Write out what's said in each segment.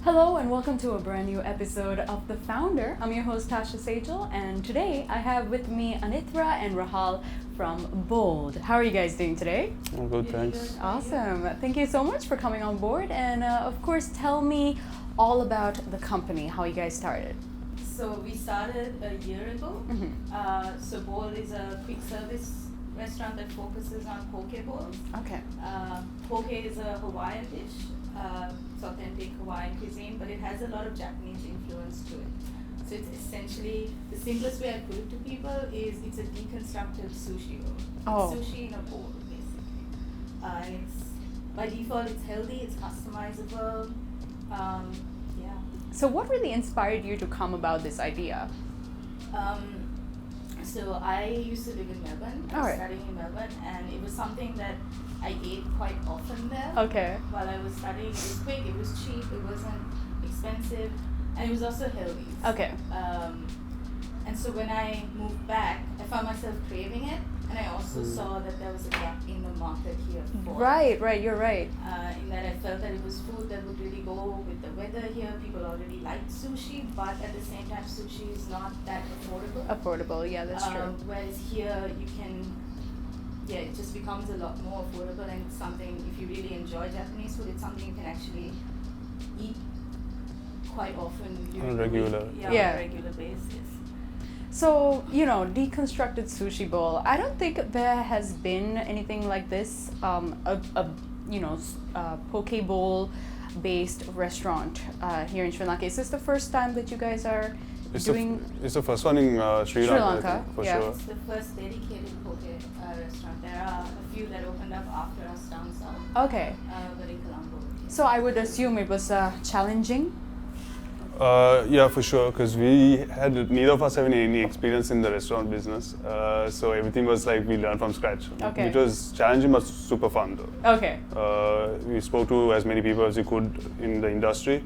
Hello and welcome to a brand new episode of The Founder. I'm your host Tasha Sajal, and today I have with me Anithra and Rahaal from Bold. How are you guys doing today? I'm good, thanks. Good. Awesome. Thank you so much for coming on board, and of course tell me all about the company, how you guys started. So we started a year ago. So Bold is a quick service restaurant that focuses on poke bowls. Okay. Poke is a Hawaiian dish. It's authentic Hawaiian cuisine, but it has a lot of Japanese influence to it. So it's essentially, the simplest way I put it to people is it's a deconstructed sushi roll. Oh. Sushi in a bowl, basically. And it's, by default, it's healthy, it's customizable. Yeah. So what really inspired you to come about this idea? So I used to live in Melbourne. I was studying in Melbourne, and it was something that I ate quite often there. Okay. While I was studying, it was quick, it was cheap, it wasn't expensive, and it was also healthy. Okay. And so when I moved back, I found myself craving it, and I also saw that there was a gap in the market here for Right, you're right. in that I felt that it was food that would really go with the weather here. People already like sushi, but at the same time, sushi is not that affordable. Affordable, yeah, that's true. Whereas here, you can, it just becomes a lot more affordable, and it's something, if you really enjoy Japanese food, it's something you can actually eat quite often during On a the regular. week. Yeah. On a regular basis. So, deconstructed sushi bowl. I don't think there has been anything like this, poke bowl based restaurant here in Sri Lanka. Is this the first time that you guys are doing? It's the first one in Sri Lanka, I think, for sure. It's the first dedicated poke restaurant. There are a few that opened up after us down south. Okay. But in Colombo. So I would assume it was challenging. Yeah, for sure, because neither of us have any experience in the restaurant business. So everything was like we learned from scratch. Okay. It was challenging but super fun though. Okay. We spoke to as many people as we could in the industry,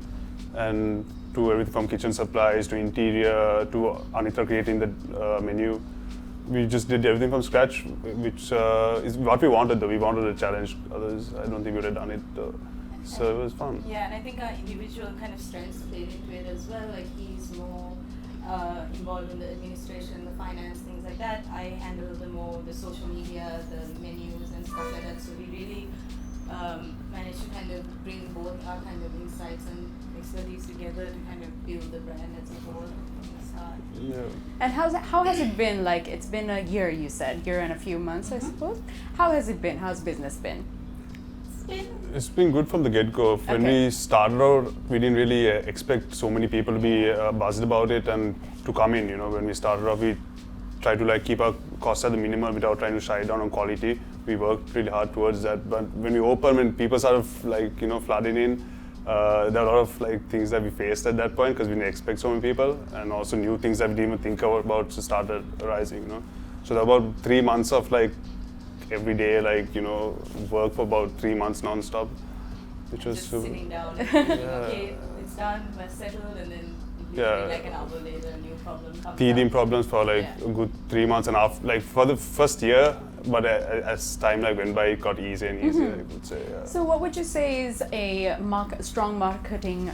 and to everything from kitchen supplies to interior to Anithra creating the menu. We just did everything from scratch, which is what we wanted though. We wanted to challenge others. I don't think we would have done it. So it was fun. Yeah, and I think our individual kind of strengths played into it as well. Like he's more involved in the administration, the finance, things like that. I handle the social media, the menus and stuff like that. So we really managed to kind of bring both our kind of insights and expertise together to kind of build the brand as a whole from the start. Yeah. And how has it been? Like, it's been a year, you said, year and a few months, I suppose. How has it been? How's business been? It's been good from the get-go. When we started out, we didn't really expect so many people to be buzzed about it and to come in. When we started off, we tried to keep our costs at the minimum without trying to shy down on quality. We worked really hard towards that. But when we opened, when people started flooding in, there are a lot of things that we faced at that point because we didn't expect so many people, and also new things that we didn't even think about started arising. So there were about 3 months of every day, work for about 3 months non-stop, which was just super. sitting down and thinking, okay, it's done, we're settled, and then literally an hour later, a new problem comes Teething up. problems for a good 3 months, and after, for the first year, but as time went by, it got easier and easier, I would say. Yeah. So what would you say is a strong marketing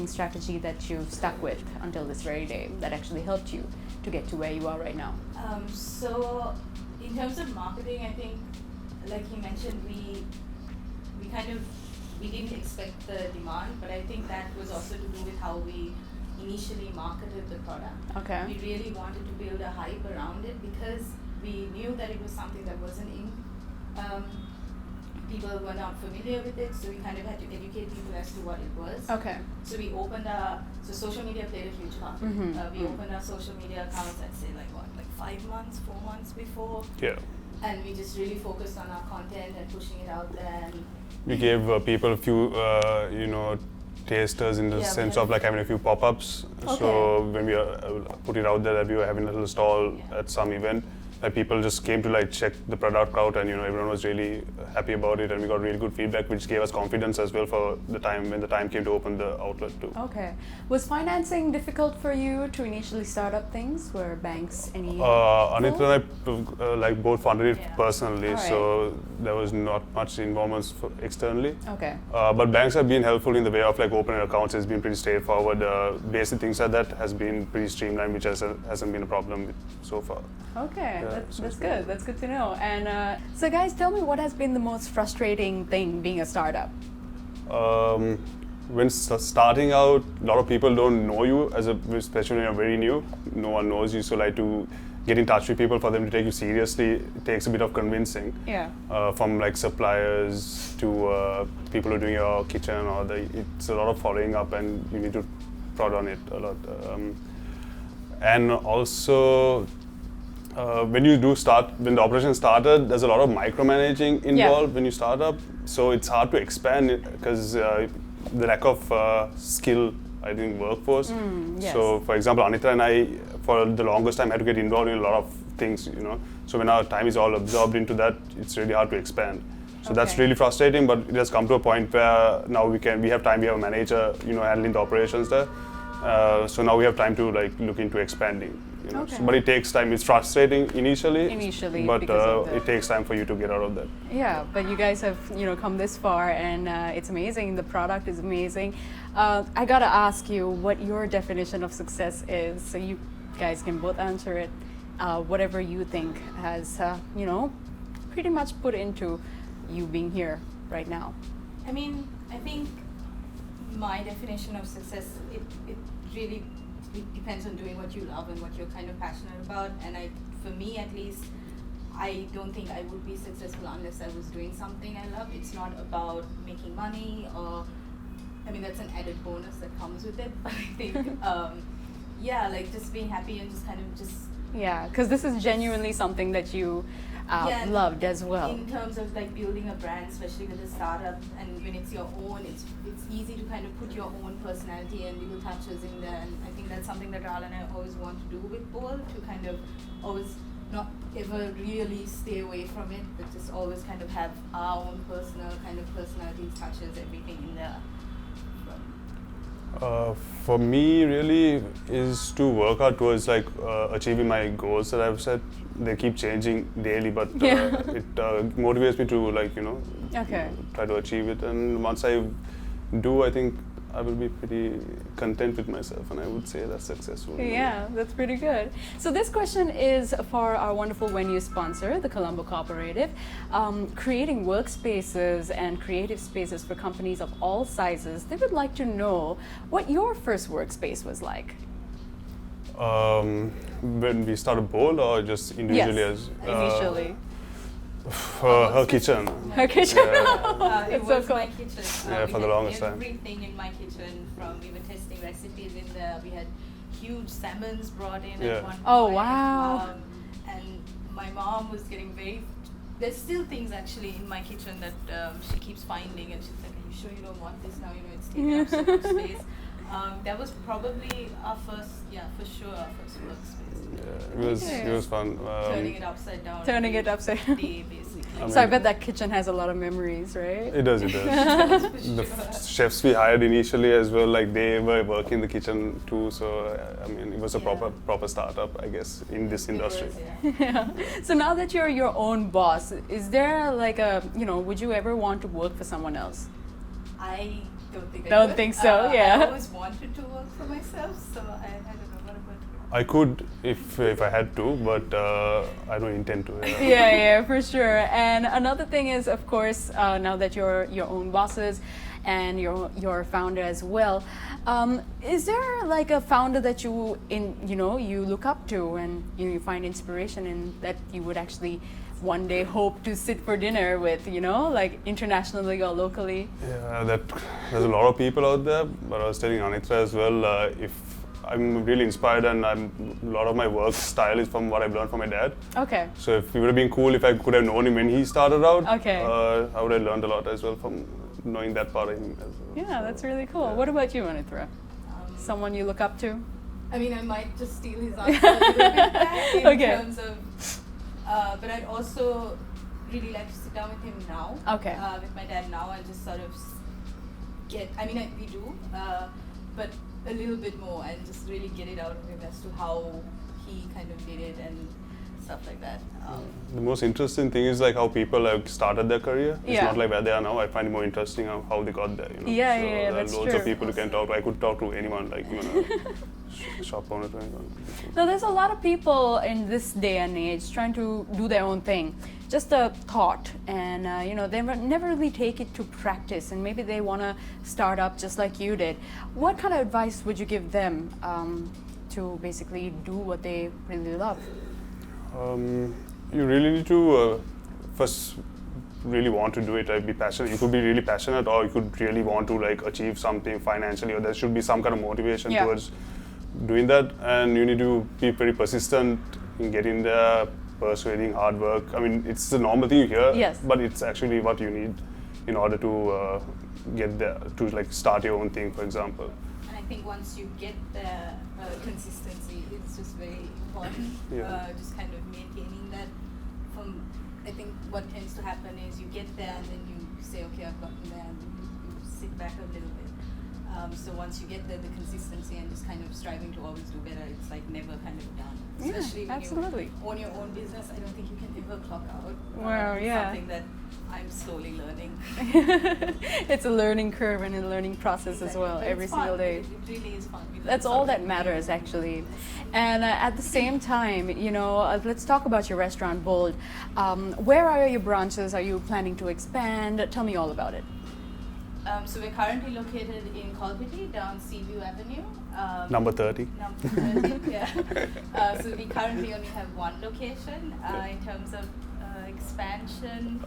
strategy that you've stuck with until this very day that actually helped you to get to where you are right now? So in terms of marketing, I think, like he mentioned, we didn't expect the demand, but I think that was also to do with how we initially marketed the product. Okay. We really wanted to build a hype around it because we knew that it was something that wasn't in. People were not familiar with it, so we kind of had to educate people as to what it was. Okay. So we opened social media played a huge part. We opened our social media accounts, I'd say 5 months, 4 months before. Yeah. And we just really focused on our content and pushing it out there. And We gave people a few, tasters in the sense of having a few pop-ups. Okay. So when we put it out there that we were having a little stall at some event, like people just came to like check the product out, and everyone was really happy about it, and we got really good feedback, which gave us confidence as well for the time when the time came to open the outlet too. Okay. Was financing difficult for you to initially start up things? Were banks any? Anithra and I like both funded it personally, Alright. so there was not much involvement externally. Okay. But banks have been helpful in the way of like opening accounts. It's been pretty straightforward. Basic things like that has been pretty streamlined, which hasn't been a problem so far. Okay, Yeah, that's good. That's good to know. And so, guys, tell me what has been the most frustrating thing being a startup? When starting out, a lot of people don't know you, especially when you're very new. No one knows you, so like to get in touch with people for them to take you seriously, it takes a bit of convincing. Yeah. From like suppliers to people who are doing your kitchen, it's a lot of following up, and you need to prod on it a lot. And also, when the operation started, there's a lot of micromanaging involved when you start up. So it's hard to expand it because the lack of skill, I think, workforce. Yes. So, for example, Anithra and I, for the longest time, had to get involved in a lot of things, So when our time is all absorbed into that, it's really hard to expand. So that's Okay. really frustrating, but it has come to a point where now we have time, we have a manager, handling the operations there. So now we have time to like look into expanding. Okay. But it takes time. It's frustrating initially, but because of it takes time for you to get out of that. Yeah, but you guys have come this far, and it's amazing. The product is amazing. I gotta ask you what your definition of success is, so you guys can both answer it. Whatever you think has pretty much put into you being here right now. I mean, I think my definition of success, it really it depends on doing what you love and what you're kind of passionate about. And for me at least, I don't think I would be successful unless I was doing something I love. It's not about making money that's an added bonus that comes with it. But I think, like just being happy and just kind of just. Yeah, because this is genuinely something that you loved as well. In terms of like building a brand, especially with a startup, and when it's your own, it's easy to kind of put your own personality and little touches in there. And I think that's something that Rahaal and I always want to do with Bold, to kind of always not ever really stay away from it, but just always kind of have our own personal kind of personality touches, everything in there. For me, really, is to work hard towards like achieving my goals that I've set. They keep changing daily, but it motivates me to try to achieve it. And once I do, I think I will be pretty content with myself, and I would say that's successful. Yeah, that's pretty good. So this question is for our wonderful venue sponsor, the Colombo Cooperative. Creating workspaces and creative spaces for companies of all sizes, they would like to know what your first workspace was like. When we started Bold, or just individually? Yes, initially. Her kitchen. Her kitchen? It It's so was cool. my kitchen. Yeah, We for the had longest time. everything in my kitchen. We were testing recipes in there. We had huge salmons brought in Yeah. at one point. Oh, wow. And my mom was getting there's still things actually in my kitchen that she keeps finding, and she's like, "Are you sure you don't want this now? It's taking up so much space." That was probably our first workspace. Yeah, it was fun. Turning it upside down. Turning it upside down. Day, basically. So I bet that kitchen has a lot of memories, right? It does. The chefs we hired initially as well, like they were working in the kitchen too. So it was a proper startup, I guess, in this industry. It was, Yeah. So now that you're your own boss, is there like would you ever want to work for someone else? I don't think I Don't could. think so, yeah. I always wanted to work for myself, so I don't know what about you. I could if I had to, but I don't intend to. Yeah, for sure. And another thing is, of course, now that you're your own bosses and you're a founder as well, is there like a founder that you look up to and you find inspiration in, that you would actually one day hope to sit for dinner with, like internationally or locally? Yeah, there's a lot of people out there, but I was telling Anithra as well, if I'm really inspired, and a lot of my work style is from what I've learned from my dad. Okay. So it would have been cool if I could have known him when he started out. Okay. I would have learned a lot as well from knowing that part of him as well. Yeah, that's really cool. What about you, Anithra? Someone you look up to? I mean, I might just steal his answer a little bit back in Okay. terms of But I'd also really like to sit down with him now. Okay. With my dad now and just sort of we do, but a little bit more and just really get it out of him as to how he kind of did it and stuff like that. The most interesting thing is like how people have started their career. It's Yeah. not like where they are now. I find it more interesting how they got there. You know? Yeah, so yeah, there that's are loads true. of people you can talk to. I could talk to anyone, like even a shop owner. No, there's a lot of people in this day and age trying to do their own thing. Just a thought, and they never really take it to practice, and maybe they want to start up just like you did. What kind of advice would you give them to basically do what they really love? You really need to first really want to do it, like be passionate. You could be really passionate, or you could really want to like achieve something financially, or there should be some kind of motivation Yeah. towards doing that. And you need to be very persistent in getting there, persuading, hard work. I mean, it's the normal thing you hear, Yes. but it's actually what you need in order to get there, to like start your own thing, for example. And I think once you get the consistency, it's just very important. Yeah. Just kind of maintaining that. I think what tends to happen is you get there and then you say, okay, I've gotten there, and you sit back a little bit. So once you get there, the consistency and just kind of striving to always do better, it's like never kind of done. Yeah, Especially when absolutely. you own your own business, I don't think you can ever clock out. Wow, yeah. Something that I'm slowly learning. It's a learning curve and a learning process as well, But every it's single fun. day. It really is fun. We learn That's all that something matters, new. actually. And at the same time, let's talk about your restaurant, Bold. Where are your branches? Are you planning to expand? Tell me all about it. So we're currently located in Kolpiti, down Seaview Avenue. Number 30. Number 30, yeah. So we currently only have one location. In terms of expansion,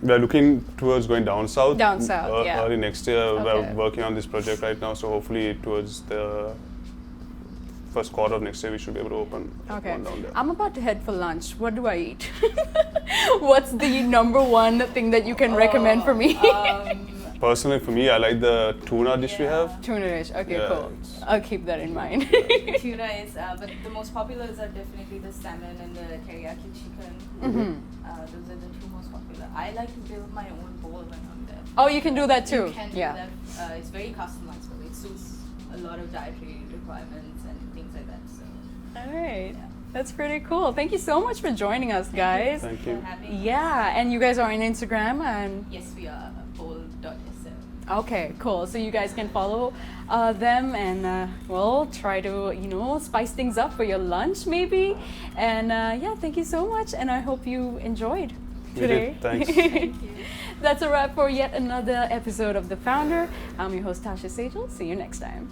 We're looking towards going down south. Down south, yeah. Early next year. Okay. We're working on this project right now, so hopefully towards the first quarter of next year we should be able to open Okay. one down there. I'm about to head for lunch. What do I eat? What's the number one thing that you can recommend for me? Personally, for me, I like the tuna dish we Yeah. have. Tuna dish. Okay, Yeah, cool. it's- I'll keep that in mind. tuna is, but the most populars are definitely the salmon and the teriyaki chicken. Those are the two most popular. I like to build my own bowl when I'm there. Oh, you can do that too. You can do Yeah. that. It's very customizable. It suits a lot of dietary requirements and things like that. So, All right. Yeah. That's pretty cool. Thank you so much for joining us, guys. Thank for you. having us. Yeah, and you guys are on Instagram and Yes, we are bowl.sl. okay, cool. So you guys can follow them and try to spice things up for your lunch maybe. And thank you so much, and I hope you enjoyed We today. did. Thanks. Thank you. That's a wrap for yet another episode of The Founder. I'm your host Tasha Sejal. See you next time.